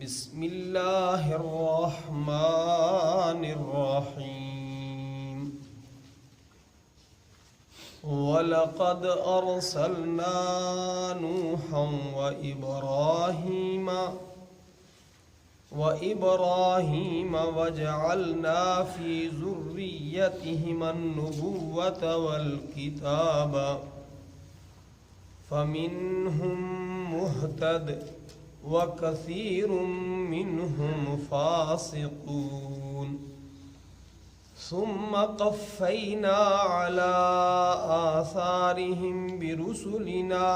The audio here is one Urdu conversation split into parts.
بسم اللہ الرحمن الرحیم وَلَقَدْ أَرْسَلْنَا نُوحًا وَإِبْرَاهِيمَ وَجَعَلْنَا فِي ذُرِّيَّتِهِمَا النُّبُوَّةَ وَالْكِتَابَ فَمِنْهُمْ مُهْتَدٍ وَكَثِيرٌ مِّنْهُمْ فَاسِقُونَ ثُمَّ قَفَّيْنَا عَلَىٰ آثَارِهِم بِرُسُلِنَا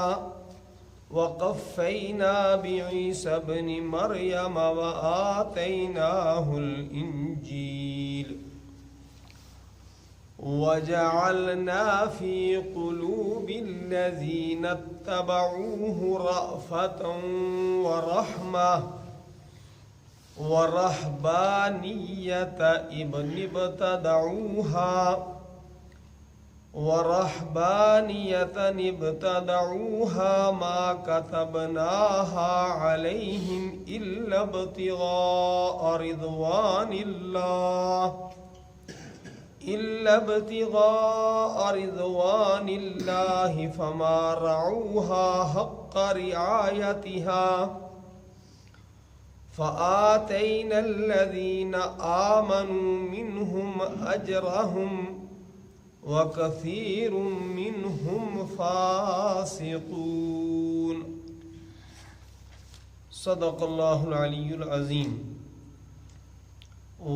وَقَفَّيْنَا بِعِيسَى ابْنِ مَرْيَمَ وَآتَيْنَاهُ الْإِنجِيلَ وَجَعَلْنَا فِي قُلُوبِ الَّذِينَ اتَّبَعُوهُ رَأْفَةً وَرَحْمَةً وَرَهْبَانِيَّةً ابْتَدَعُوهَا مَا كَتَبْنَاهَا عَلَيْهِمْ إِلَّا ابْتِغَاءَ رِضْوَانِ اللَّهِ فَمَا رَعَوْهَا حَقَّ رِعَايَتِهَا فَآتَيْنَا الَّذِينَ آمَنُوا مِنْهُمْ أَجْرَهُمْ وَكَثِيرٌ مِّنْهُمْ فَاسِقُونَ صدق اللہ العلی العظیم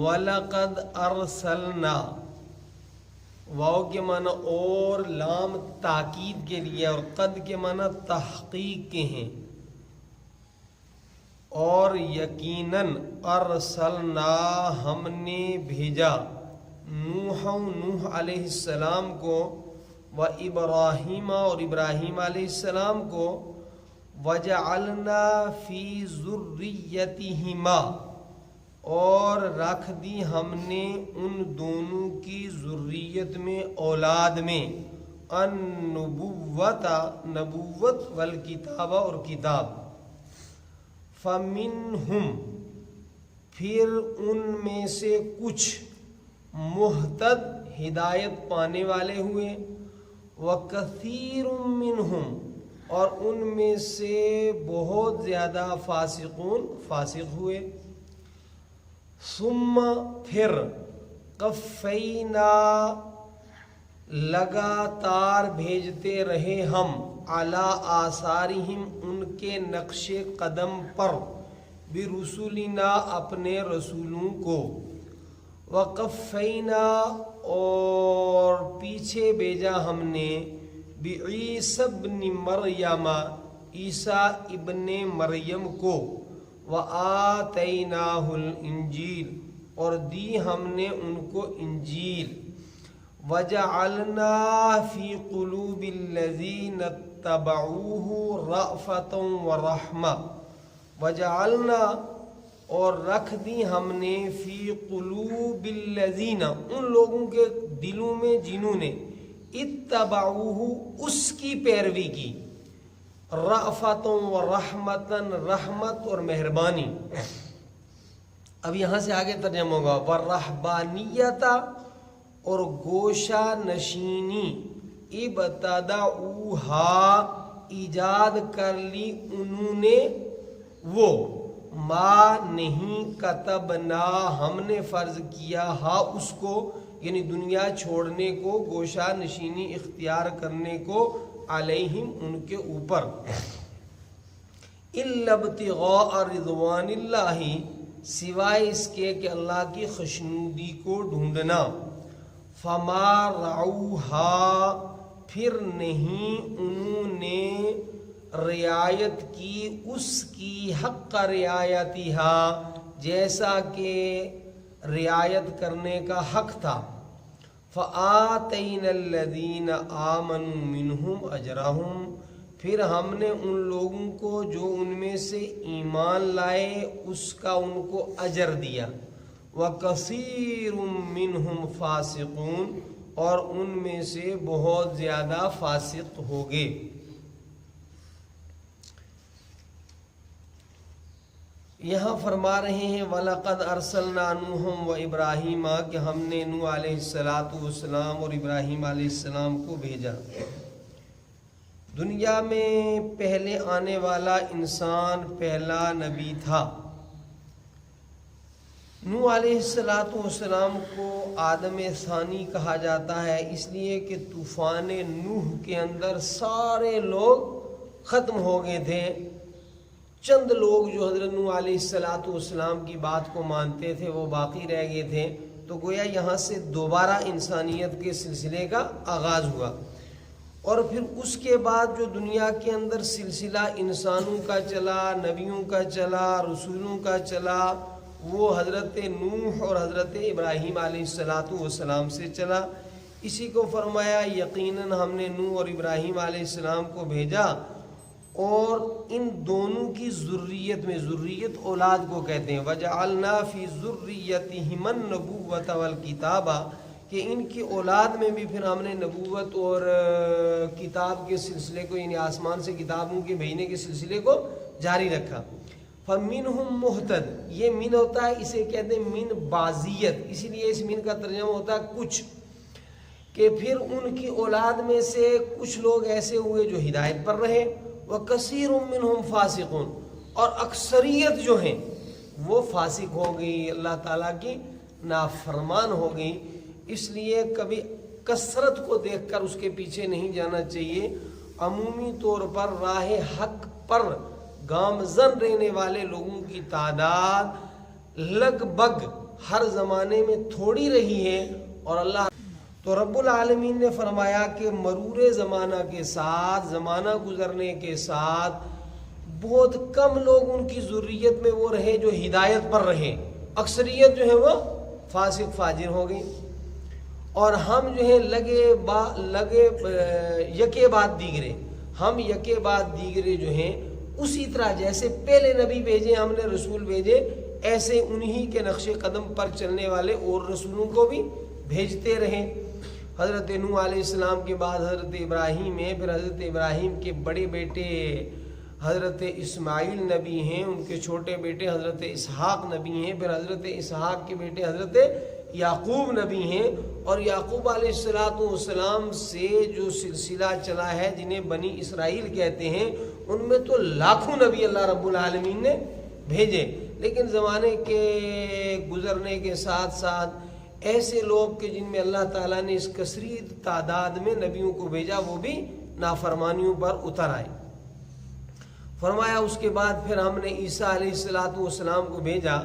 وَلَقَدْ أَرْسَلْنَا واو کے معنی اور، لام تاکید کے لیے، اور قد کے معنی تحقیق کے ہیں، اور یقیناً ارسلنا ہم نے بھیجا نوح علیہ السلام کو، و ابراہیم اور ابراہیم علیہ السلام کو، وجعلنا فی ذریتہما اور رکھ دی ہم نے ان دونوں کی ذریت میں، اولاد میں، نبوت والکتاب اور کتاب، فمنہم پھر ان میں سے کچھ مہتد ہدایت پانے والے ہوئے، وکثیر منہم اور ان میں سے بہت زیادہ فاسقون فاسق ہوئے، ثم پھر قفینا لگاتار بھیجتے رہے ہم، علی آثارہم ان کے نقش قدم پر، برسولنا اپنے رسولوں کو، وقفینا اور پیچھے بھیجا ہم نے، بعیسی ابن مریم عیسیٰ ابن مریم کو، وآتیناہ الانجیل اور دی ہم نے ان کو انجیل، وجعلنا فی قلوب الذین اتبعوہ رأفۃ ورحمہ، وجعلنا اور رکھ دی ہم نے، فی قلوب الذین ان لوگوں کے دلوں میں جنہوں نے، اتبعوہ اس کی پیروی کی، رأفۃ ورحمۃ رحمت اور مہربانی۔ اب یہاں سے آگے ترجمہ ہوگا، ورہبانیۃ اور گوشہ نشینی، ابتدعوہا ایجاد کر لی انہوں نے، وہ ما نہیں، کتبنا ہم نے فرض کیا، ہا اس کو یعنی دنیا چھوڑنے کو، گوشہ نشینی اختیار کرنے کو، علیہم ان کے اوپر، الا ابتغاء رضوان اللہ سوائے اس کے کہ اللہ کی خوشنودی کو ڈھونڈنا، فما رعوہا پھر نہیں انہوں نے رعایت کی اس کی، حق رعایتہا جیسا کہ رعایت کرنے کا حق تھا، فآتینا الذین آمنوا منہم اجرہم پھر ہم نے ان لوگوں کو جو ان میں سے ایمان لائے اس کا ان کو اجر دیا، وکثیر منہم فاسقون اور ان میں سے بہت زیادہ فاسق ہوگے۔ یہاں فرما رہے ہیں وَلَقَدْ أَرْسَلْنَا نُوحًا وَإِبْرَاهِيمَ کہ ہم نے نوح علیہ السلام اور ابراہیم علیہ السلام کو بھیجا۔ دنیا میں پہلے آنے والا انسان پہلا نبی تھا۔ نوح علیہ السلام کو آدم ثانی کہا جاتا ہے، اس لیے کہ طوفان نوح کے اندر سارے لوگ ختم ہو گئے تھے۔ چند لوگ جو حضرت نوح علیہ السلام کی بات کو مانتے تھے وہ باقی رہ گئے تھے، تو گویا یہاں سے دوبارہ انسانیت کے سلسلے کا آغاز ہوا۔ اور پھر اس کے بعد جو دنیا کے اندر سلسلہ انسانوں کا چلا، نبیوں کا چلا، رسولوں کا چلا، وہ حضرت نوح اور حضرت ابراہیم علیہ السلام سے چلا۔ اسی کو فرمایا یقیناً ہم نے نوح اور ابراہیم علیہ السلام کو بھیجا، اور ان دونوں کی ذریت میں، ذریت اولاد کو کہتے ہیں، وَجَعَلْنَا فِي ذُرِّيَّتِهِمَ النُّبُوَّةَ وَالْكِتَابَ کہ ان کی اولاد میں بھی پھر ہم نے نبوت اور کتاب کے سلسلے کو، یعنی آسمان سے کتابوں کے بھیجنے کے سلسلے کو جاری رکھا۔ فَمِنْهُمْ مُهْتَدٍ یہ من ہوتا ہے، اسے کہتے ہیں من بعضیت، اسی لیے اس من کا ترجمہ ہوتا ہے کچھ، کہ پھر ان کی اولاد میں سے کچھ لوگ ایسے ہوئے جو ہدایت پر رہے، وَكَثِيرٌ مِّنْهُمْ فَاسِقُونَ اور اکثریت جو ہیں وہ فاسق ہو گئی، اللہ تعالیٰ کی نافرمان ہو گئی۔ اس لیے کبھی کثرت کو دیکھ کر اس کے پیچھے نہیں جانا چاہیے۔ عمومی طور پر راہ حق پر گامزن رہنے والے لوگوں کی تعداد لگ بھگ ہر زمانے میں تھوڑی رہی ہے، اور اللہ تو رب العالمین نے فرمایا کہ مرور زمانہ کے ساتھ، زمانہ گزرنے کے ساتھ بہت کم لوگ ان کی ذریت میں وہ رہے جو ہدایت پر رہے، اکثریت جو ہے وہ فاسق فاجر ہو گئی۔ اور ہم جو ہے لگے یکے بعد دیگرے، ہم یکے بعد دیگرے جو ہیں اسی طرح جیسے پہلے نبی بھیجے، ہم نے رسول بھیجے، ایسے انہی کے نقش قدم پر چلنے والے اور رسولوں کو بھی بھیجتے رہے۔ حضرت نوح علیہ السلام کے بعد حضرت ابراہیم ہے، پھر حضرت ابراہیم کے بڑے بیٹے حضرت اسماعیل نبی ہیں، ان کے چھوٹے بیٹے حضرت اسحاق نبی ہیں، پھر حضرت اسحاق کے بیٹے حضرت یعقوب نبی ہیں، اور یعقوب علیہ السلام سے جو سلسلہ چلا ہے جنہیں بنی اسرائیل کہتے ہیں، ان میں تو لاکھوں نبی اللہ رب العالمین نے بھیجے، لیکن زمانے کے گزرنے کے ساتھ ساتھ ایسے لوگ کہ جن میں اللہ تعالیٰ نے اس کثیر تعداد میں نبیوں کو بھیجا وہ بھی نافرمانیوں پر اتر آئے۔ فرمایا اس کے بعد پھر ہم نے عیسیٰ علیہ السلام کو بھیجا،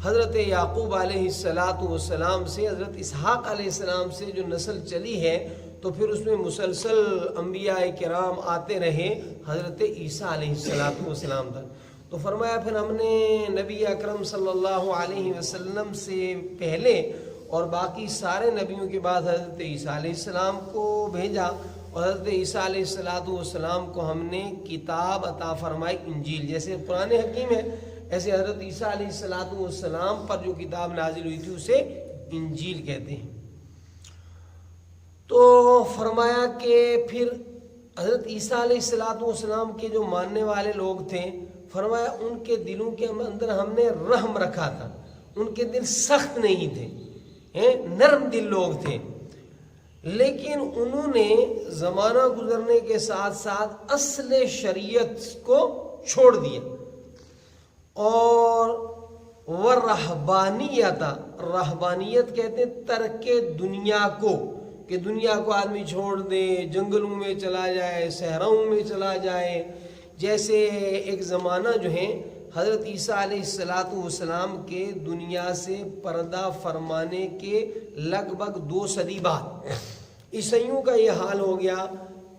حضرت یعقوب علیہ السلام سے، حضرت اسحاق علیہ السلام سے جو نسل چلی ہے، تو پھر اس میں مسلسل انبیاء کرام آتے رہے حضرت عیسیٰ علیہ السلام تک۔ تو فرمایا پھر ہم نے نبی اکرم صلی اللہ علیہ وسلم سے پہلے اور باقی سارے نبیوں کے بعد حضرت عیسیٰ علیہ السلام کو بھیجا، اور حضرت عیسیٰ علیہ السلام کو ہم نے کتاب عطا فرمائی، انجیل، جیسے قرآن حکیم ہے ایسے حضرت عیسیٰ علیہ السلام پر جو کتاب نازل ہوئی تھی اسے انجیل کہتے ہیں۔ تو فرمایا کہ پھر حضرت عیسیٰ علیہ السلام کے جو ماننے والے لوگ تھے، فرمایا ان کے دلوں کے اندر ہم نے رحم رکھا تھا، ان کے دل سخت نہیں تھے، نرم دل لوگ تھے، لیکن انہوں نے زمانہ گزرنے کے ساتھ ساتھ اصل شریعت کو چھوڑ دیا، اور ورہبانیت، رہبانیت کہتے ہیں ترک دنیا کو، کہ دنیا کو آدمی چھوڑ دے، جنگلوں میں چلا جائے، صحراؤں میں چلا جائے۔ جیسے ایک زمانہ جو ہے حضرت عیسیٰ علیہ السلام کے دنیا سے پردہ فرمانے کے لگ بھگ 2 صدی بعد عیسائیوں کا یہ حال ہو گیا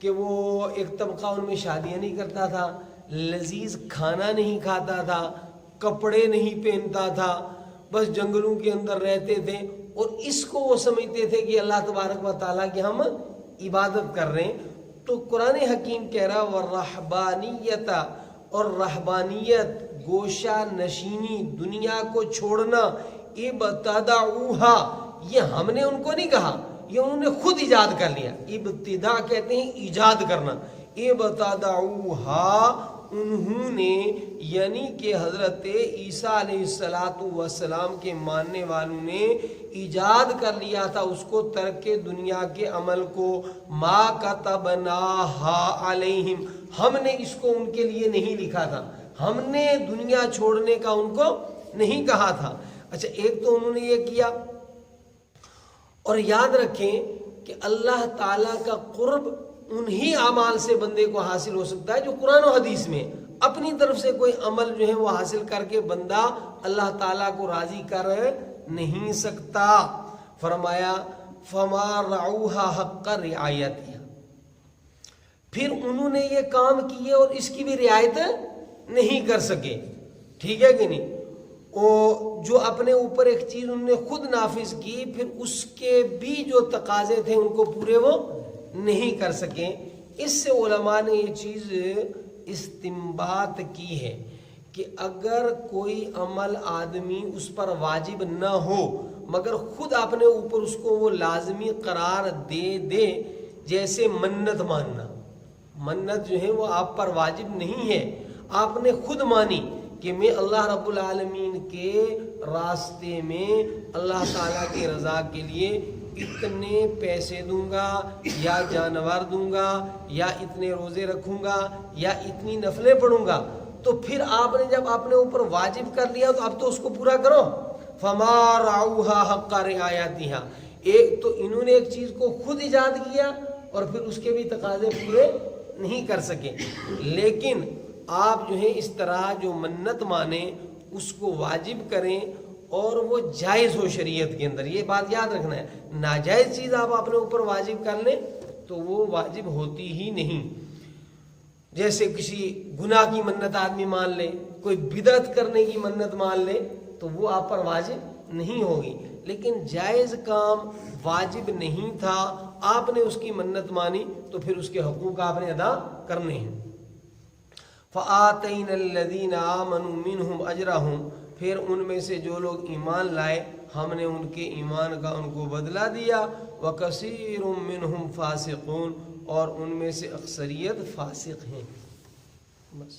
کہ وہ ایک طبقہ ان میں شادیاں نہیں کرتا تھا، لذیذ کھانا نہیں کھاتا تھا، کپڑے نہیں پہنتا تھا، بس جنگلوں کے اندر رہتے تھے، اور اس کو وہ سمجھتے تھے کہ اللہ تبارک و تعالیٰ کی ہم عبادت کر رہے ہیں۔ تو قرآن حکیم کہہ رہا ورہبانیت، اور رہبانیت گوشہ نشینی، دنیا کو چھوڑنا، ابتدعوہا، یہ ہم نے ان کو نہیں کہا، یہ انہوں نے خود ایجاد کر لیا۔ ابتداء کہتے ہیں ایجاد کرنا، ابتدعوہا، انہوں نے یعنی کہ حضرت عیسیٰ علیہ السلام کے ماننے والوں نے ایجاد کر لیا تھا اس کو، ترک دنیا کے عمل کو، ما کتبناہا علیہم، ہم نے اس کو ان کے لیے نہیں لکھا تھا، ہم نے دنیا چھوڑنے کا ان کو نہیں کہا تھا۔ اچھا، ایک تو انہوں نے یہ کیا، اور یاد رکھیں کہ اللہ تعالیٰ کا قرب انہی اعمال سے بندے کو حاصل ہو سکتا ہے جو قرآن و حدیث میں، اپنی طرف سے کوئی عمل جو ہے وہ حاصل کر کے بندہ اللہ تعالیٰ کو راضی کر نہیں سکتا۔ فرمایا فما رعوها حق رعایتها، پھر انہوں نے یہ کام کیے اور اس کی بھی رعایت نہیں کر سکے، ٹھیک ہے کہ نہیں؟ جو اپنے اوپر ایک چیز انہوں نے خود نافذ کی، پھر اس کے بھی جو تقاضے تھے ان کو پورے وہ نہیں کر سکیں۔ اس سے علماء نے یہ چیز استنباط کی ہے کہ اگر کوئی عمل آدمی اس پر واجب نہ ہو مگر خود اپنے اوپر اس کو وہ لازمی قرار دے، جیسے منت ماننا، منت جو ہے وہ آپ پر واجب نہیں ہے، آپ نے خود مانی کہ میں اللہ رب العالمین کے راستے میں اللہ تعالیٰ کی رضا کے لیے اتنے پیسے دوں گا، یا جانور دوں گا، یا اتنے روزے رکھوں گا، یا اتنی نفلیں پڑھوں گا، تو پھر آپ نے جب اپنے اوپر واجب کر لیا تو اب تو اس کو پورا کرو۔ فما رعوها حق رعایتها، ایک تو انہوں نے ایک چیز کو خود ایجاد کیا اور پھر اس کے بھی تقاضے پورے نہیں کر سکے، لیکن آپ جو ہے اس طرح جو منت مانیں اس کو واجب کریں اور وہ جائز ہو شریعت کے اندر، یہ بات یاد رکھنا ہے۔ ناجائز چیز آپ اپنے اوپر واجب کر لیں تو وہ واجب ہوتی ہی نہیں، جیسے کسی گناہ کی منت آدمی مان لے، کوئی بدعت کرنے کی منت مان لے تو وہ آپ پر واجب نہیں ہوگی، لیکن جائز کام واجب نہیں تھا، آپ نے اس کی منت مانی تو پھر اس کے حقوق آپ نے ادا کرنے ہیں۔ فآتینا الذین آمنوا منہم اجرہم، پھر ان میں سے جو لوگ ایمان لائے ہم نے ان کے ایمان کا ان کو بدلہ دیا، وکثیر منہم فاسقون، اور ان میں سے اکثریت فاسق ہیں۔ بس۔